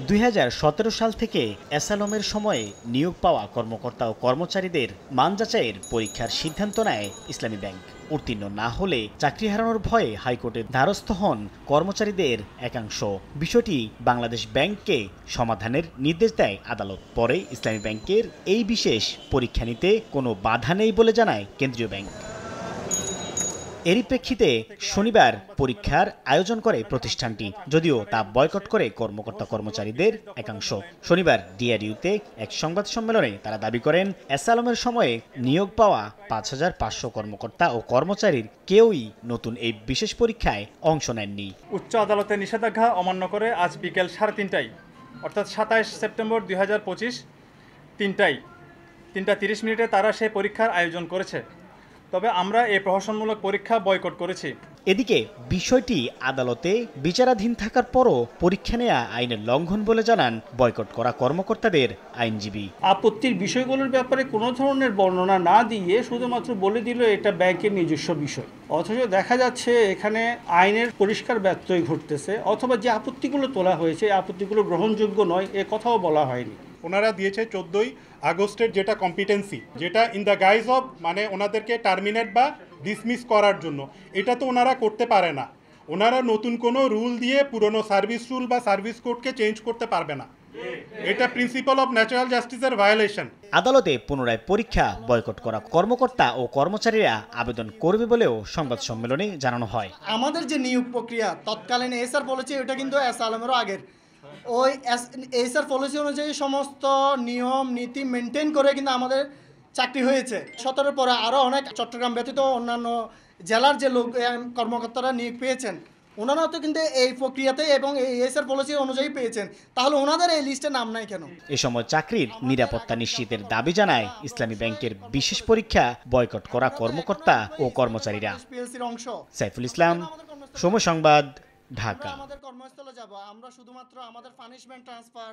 2017 সাল থেকে অ্যাসালমের সময়ে নিয়োগ পাওয়া কর্মকর্তা ও কর্মচারীদের মান যাচাইয়ের পরীক্ষার সিদ্ধান্ত নেয় ইসলামী ব্যাংক। উত্তীর্ণ না হলে চাকরি হারানোর ভয়ে হাইকোর্টের দ্বারস্থ হন কর্মচারীদের একাংশ। বিষয়টি বাংলাদেশ ব্যাংককে সমাধানের নির্দেশ দেয় আদালত। পরে ইসলামী ব্যাংকের এই বিশেষ পরীক্ষা নিতে কোনো বাধা নেই বলে জানায় কেন্দ্রীয় ব্যাংক। এরই প্রেক্ষিতে শনিবার পরীক্ষার আয়োজন করে প্রতিষ্ঠানটি, যদিও তা বয়কট করে কর্মকর্তা কর্মচারীদের একাংশ। শনিবার ডিআরইউতে এক সংবাদ সম্মেলনে তারা দাবি করেন, অ্যাসালমের সময়ে নিয়োগ পাওয়া ৫,৫০০ কর্মকর্তা ও কর্মচারীর কেউই নতুন এই বিশেষ পরীক্ষায় অংশ নেননি। উচ্চ আদালতের নিষেধাজ্ঞা অমান্য করে আজ বিকেল 3:30টায় অর্থাৎ 27 সেপ্টেম্বর 2025 3:30 তারা সেই পরীক্ষার আয়োজন করেছে। তবে আমরা এই প্রহসনমূলক পরীক্ষা বয়কট করেছি। এদিকে বিষয়টি আদালতে বিচারাধীন থাকার পরও পরীক্ষা নেওয়া আইনের লঙ্ঘন বলে জানান বয়কট করা কর্মকর্তাদের আইনজীবী। আপত্তির বিষয়গুলোর ব্যাপারে কোনো ধরনের বর্ণনা না দিয়ে শুধুমাত্র বলে দিল এটা ব্যাংকের নিজস্ব বিষয়, অথচ দেখা যাচ্ছে এখানে আইনের পরিষ্কার ব্যত্যয় ঘটতেছে, অথবা যে আপত্তিগুলো তোলা হয়েছে আপত্তিগুলো গ্রহণযোগ্য নয় এ কথাও বলা হয়নি। ওনারা দিয়েছে 14 আগস্টের যেটা কম্পিটেন্সি, যেটা ইন দ্য গাইজ অফ মানে ওনাদেরকে টার্মিনেট বা ডিসমিস করার জন্য, এটা তো ওনারা করতে পারে না। ওনারা নতুন কোনো রুল দিয়ে পুরনো সার্ভিস রুল বা সার্ভিস কোডকে চেঞ্জ করতে পারবে না। এটা প্রিন্সিপাল অফ ন্যাচারাল জাস্টিসের ভায়োলেশন। আদালতে পুনরায় পরীক্ষা বয়কট করা কর্মকর্তা ও কর্মচারীরা আবেদন করবে বলেও সংবাদ সম্মেলনে জানানো হয়। আমাদের যে নিয়োগ প্রক্রিয়া তৎকালীন এসআর পলিসি, ওটা কিন্তু অ্যাসালমেরও আগের ওই এসআর পলিসি অনুযায়ী সমস্ত নিয়ম নীতি মেনটেন করে কিন্তু আমাদের চাকরি হয়েছে। 17 পরে আরও অনেক চট্টগ্রাম ব্যতীত অন্যান্য জেলার যে লোক কর্মকর্তারা নিয়োগ পেয়েছেন, ওনারাও তো কিন্তু এই প্রক্রিয়াতে এবং এই এসআর পলিসি অনুযায়ী পেয়েছেন, তাহলে ওনাদের এই লিস্টে নাম নাই কেন? এ সময় চাকরির নিরাপত্তা নিশ্চিতের দাবি জানায় ইসলামী ব্যাংকের বিশেষ পরীক্ষা বয়কট করা কর্মকর্তা ও কর্মচারীরা। সাইফুল ইসলাম, সময় সংবাদ, ঢাকা। আমাদের কর্মস্থলে যাব, আমরা শুধুমাত্র আমাদের পানিশমেন্ট ট্রান্সফার